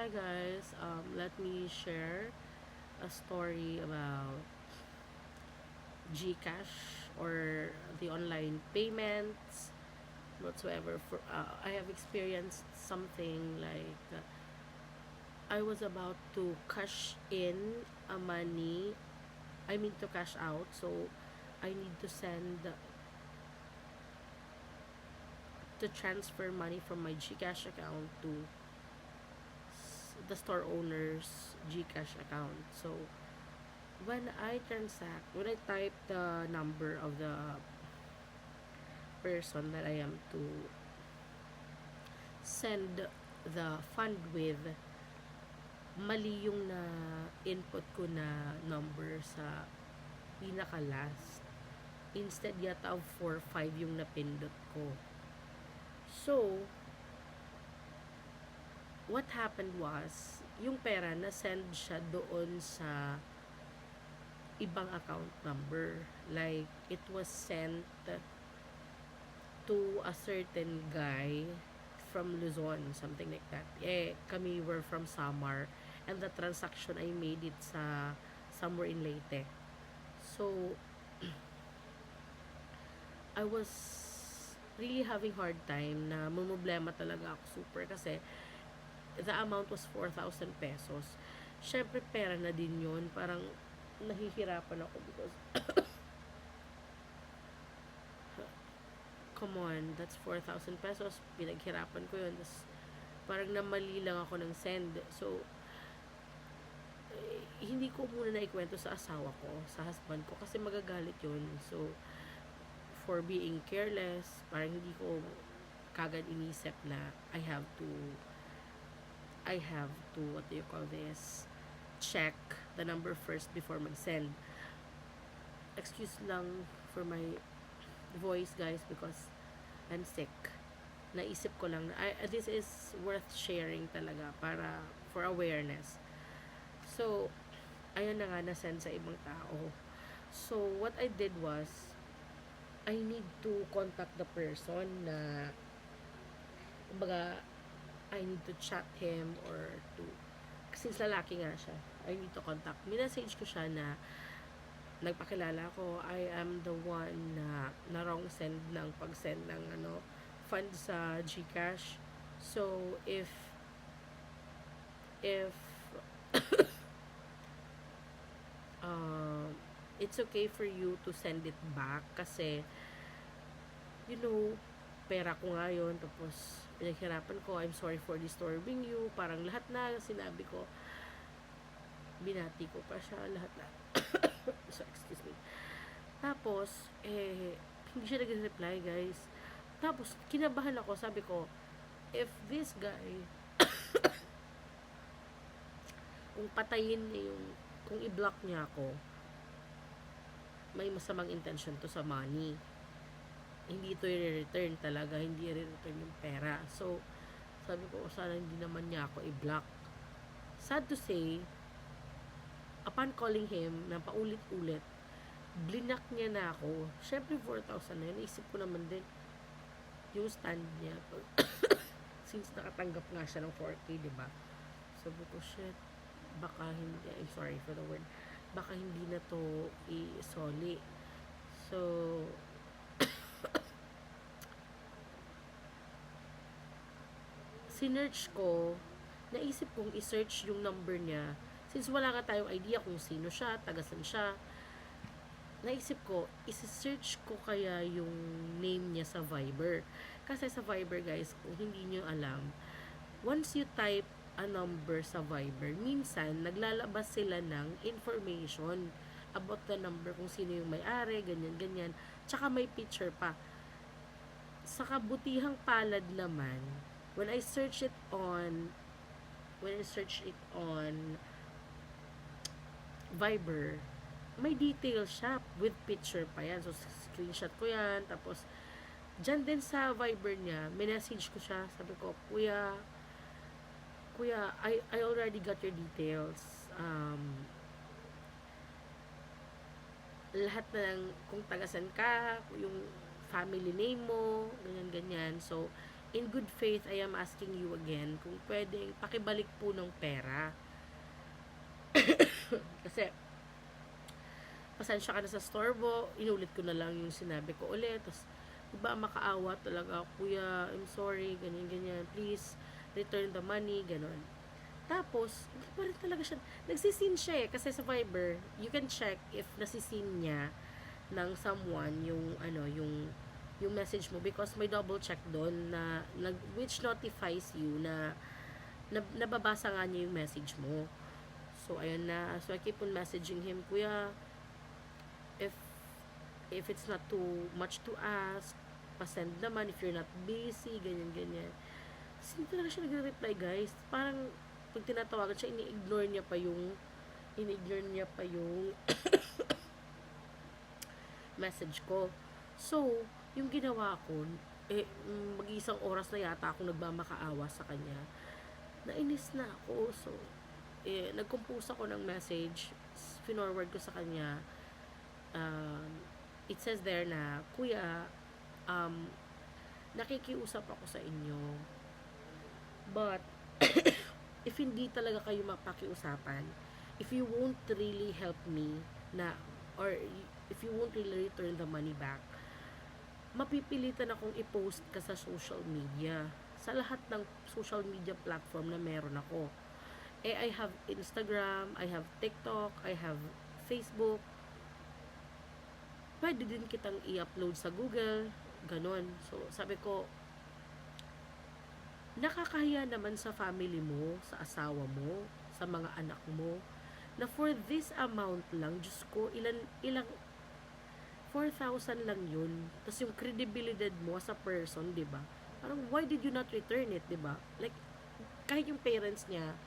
Hi guys, let me share a story about GCash or the online payments whatsoever. I have experienced something like I was about to cash in a money. I mean to cash out, so I need to transfer money from my GCash account to the store owner's GCash account. So when I type the number of the person that I am to send the fund with, mali yung na input ko na number sa pinaka last. Instead yata of 4-5 yung napindot ko. So, what happened was, yung pera na send siya doon sa ibang account number. Like, it was sent to a certain guy from Luzon, something like that. Kami were from Samar, and the transaction I made it sa somewhere in Leyte. So, I was really having hard time na mumblema talaga ako super kasi the amount was 4,000 pesos. Syempre, pera na din yun. Parang nahihirapan ako because come on, that's 4,000 pesos. Pinaghirapan ko yun. Tapos, parang namali lang ako ng send. So, hindi ko muna naikwento sa asawa ko, sa husband ko, kasi magagalit yun. So, for being careless, parang hindi ko kagad inisip na I have to, what do you call this, check the number first before mag-send. Excuse lang for my voice guys because I'm sick. Naisip ko lang na this is worth sharing talaga para for awareness. So, ayun na nga na-send sa ibang tao. So, what I did was, I need to contact the person na, kumbaga, I need to chat him or to, since lalaki nga siya, I need to contact. Minessage ko siya na, nagpakilala ko, I am the one na wrong send ng pag-send ng fund sa GCash. So, if it's okay for you to send it back kasi pera ko nga yun, tapos pinaghirapan ko, I'm sorry for disturbing you, parang lahat na sinabi ko, binati ko pa siya, lahat na. So, excuse me. Tapos, hindi siya nag-reply, guys. Tapos, kinabahan ako, sabi ko, if this guy, kung patayin niya kung i-block niya ako, may masamang intention to sa money. Hindi ito i-return talaga, hindi i-return yung pera. So, sabi ko, sana hindi naman niya ako i-block. Sad to say, upon calling him na paulit-ulit, blinak niya na ako. Syempre, 4,000 na yun. Naisip ko naman din yung stand niya. Since nakatanggap nga siya ng 4K, diba? Sabi ko, shit, baka hindi, I'm sorry for the word, baka hindi na to i-soli. So, sinearch ko, naisip kong i-search yung number niya. Since wala nga tayong idea kung sino siya, tagasan siya, naisip ko, isi-search ko kaya yung name niya sa Viber. Kasi sa Viber, guys, kung hindi nyo alam, once you type a number sa Viber, minsan, naglalabas sila ng information about the number, kung sino yung may-ari, ganyan-ganyan. Tsaka may picture pa. Sa kabutihang palad naman, when I search it on Viber, may details siya with picture pa yan. So, screenshot ko yan. Tapos, dyan din sa Viber niya, minessage ko siya. Sabi ko, Kuya, I already got your details. Lahat ng, kung tagasan ka, yung family name mo, ganyan-ganyan. So, in good faith, I am asking you again kung pwedeng pakibalik po ng pera. Kasi, pasensya ka na sa storbo, inulit ko na lang yung sinabi ko ulit, tapos, diba, makaawa talaga, kuya, I'm sorry, ganyan, ganyan, please, return the money, ganon. Tapos, hindi pa rin talaga siya, nagsisin siya kasi sa Viber, you can check if nasisin niya ng someone yung message mo because may double check doon na which notifies you na nababasa nga niya yung message mo. So, ayun na. So, I keep on messaging him, kuya, if it's not too much to ask, pasend naman if you're not busy, ganyan, ganyan. Kasi hindi talaga siya nagre-reply, guys. Parang, pag tinatawagan siya, ini-ignore niya pa yung message ko. So, yung ginawa ko, mag-iisang oras na yata akong nagmamakaawa sa kanya. Nainis na ako. So, nag-compose ako ng message, finorward ko sa kanya. It says there na, kuya, nakikiusap ako sa inyo. But, if hindi talaga kayo mapakiusapan, if you won't really help me na, or if you won't really return the money back, mapipilitan akong i-post ka sa social media. Sa lahat ng social media platform na meron ako. I have Instagram, I have TikTok, I have Facebook. Pwede din kitang i-upload sa Google, ganon. So, sabi ko, nakakahiya naman sa family mo, sa asawa mo, sa mga anak mo, na for this amount lang, Diyos ko, ilang 4,000 lang yun. Tapos yung credibility mo as a person, di ba? Parang, why did you not return it, di ba? Like, kahit yung parents niya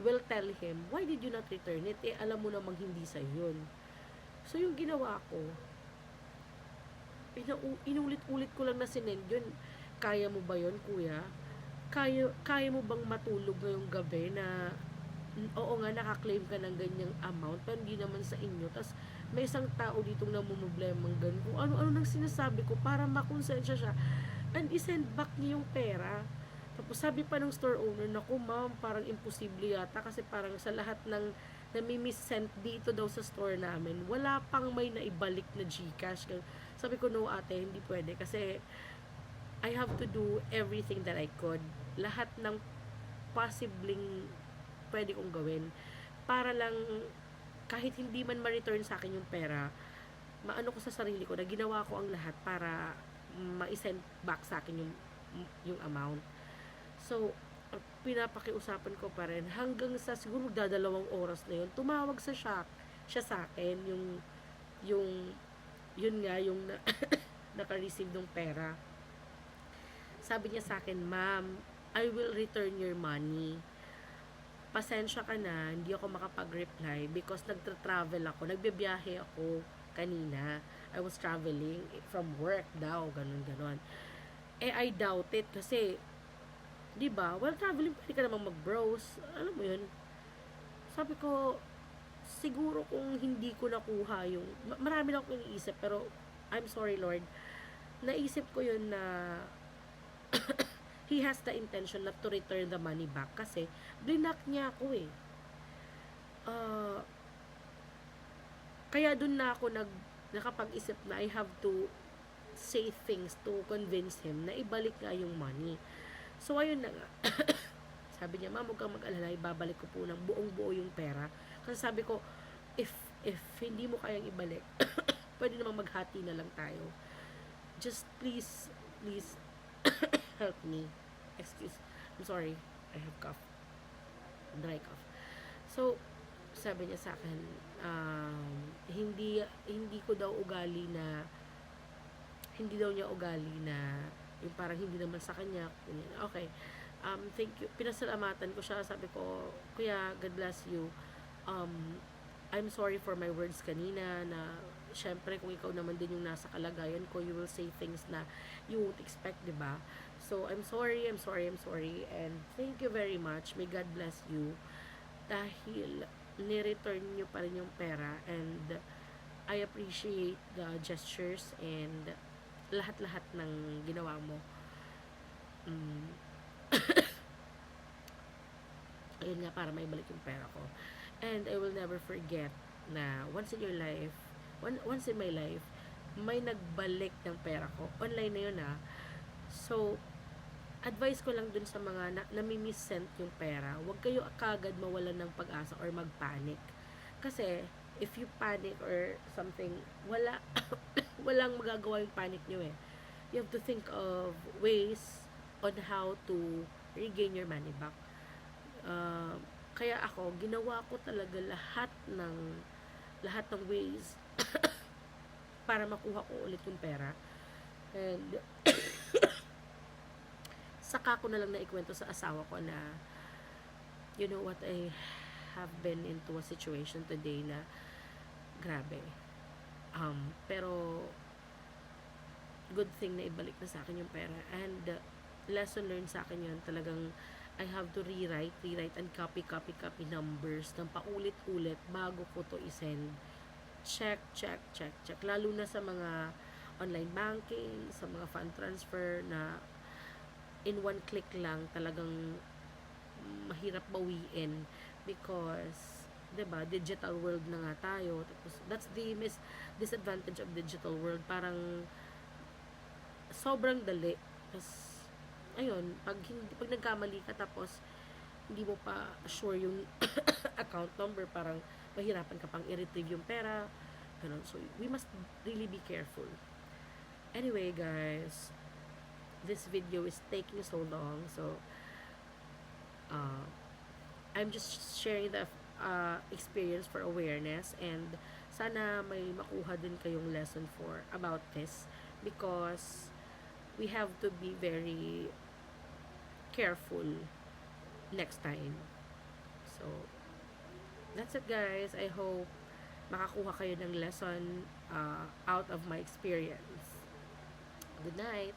will tell him, why did you not return it? Alam mo namang hindi sa'yo yun. So, yung ginawa ko, inulit-ulit ko lang na sinend yun. Kaya mo ba yun, kuya? Kaya mo bang matulog ngayong gabi na oo nga, nakaklaim ka ng ganyang amount, pero hindi naman sa inyo. Tapos, may isang tao ditong namumublemang ganun. Kung ano-ano nang sinasabi ko para makonsensya siya. And isend back niya yung pera. Tapos, sabi pa ng store owner, naku ma'am, parang imposible yata kasi parang sa lahat ng nami-missend dito daw sa store namin, wala pang may naibalik na GCash. Sabi ko, no ate, hindi pwede kasi I have to do everything that I could. Lahat ng possibling pwede kong gawin para lang kahit hindi man ma-return sa akin yung pera, maano ko sa sarili ko na ginawa ko ang lahat para ma-send back sa akin yung amount. So, pinapakiusapan ko pa rin hanggang sa siguro magdadalawang oras na yun, tumawag siya sa akin yun nga yung naka-receive ng pera. Sabi niya sa akin, ma'am, I will return your money. Pasensya ka na, hindi ako makapag-reply because nagtra-travel ako, nagbibiyahe ako kanina. I was traveling from work daw, ganun. I doubt it kasi, di ba, while traveling, pwede ka namang mag-browse. Alam mo yun? Sabi ko, siguro kung hindi ko nakuha yung, marami na akong iniisip, pero, I'm sorry, Lord, naisip ko yun na, he has the intention not to return the money back kasi blinak niya ako kaya dun na ako nakapag-isip na I have to say things to convince him na ibalik nga yung money. So ayun na nga. Sabi niya, ma'am, huwag kang mag-alala, ibabalik ko po ng buong-buo yung pera. Kasi sabi ko, if hindi mo kayang ibalik, pwede namang maghati na lang tayo. Just please help me. I'm sorry. I have cough. Dry cough. So, sabi niya sa akin, hindi ko daw ugali na, hindi daw niya ugali na, yung parang hindi naman sa kanya. Okay. Thank you. Pinasalamatan ko siya. Sabi ko, kuya, God bless you. I'm sorry for my words kanina na, syempre, kung ikaw naman din yung nasa kalagayan ko, you will say things na you won't expect, diba? So, I'm sorry, and thank you very much. May God bless you. Dahil, ni-return nyo pa rin yung pera, and I appreciate the gestures and lahat-lahat ng ginawa mo. mm, ayun nga, para maibalik yung pera ko. And I will never forget na once in my life, may nagbalik ng pera ko. Online na yun ah. So, advice ko lang dun sa mga nami-missent yung pera, huwag kayo kagad mawalan ng pag-asa or mag-panic. Kasi, if you panic or something, walang magagawa yung panic nyo eh. You have to think of ways on how to regain your money back. Uh, Kaya ako, ginawa ko talaga lahat ng ways para makuha ko ulit yung pera. And saka ko na lang naikwento sa asawa ko na, you know what, I have been into a situation today na grabe. Pero good thing na ibalik na sa akin yung pera. And lesson learned sa akin yun, talagang I have to rewrite and copy numbers ng paulit-ulit bago ko to isend. Check. Lalo na sa mga online banking, sa mga fund transfer na in one click lang talagang mahirap bawiin because 'di ba, digital world na nga tayo. Tapos that's the disadvantage of digital world, parang sobrang dali. Tapos ayun, pag nagkamali ka tapos hindi mo pa sure yung account number, parang mahirapan ka pang i-retrieve yung pera. Ganun. So we must really be careful. Anyway, guys, this video is taking so long, so uh, I'm just sharing the experience for awareness, and sana may makuha din kayong lesson for about this, because we have to be very careful next time. So that's it, guys. I hope makakuha kayo ng lesson out of my experience. Good night.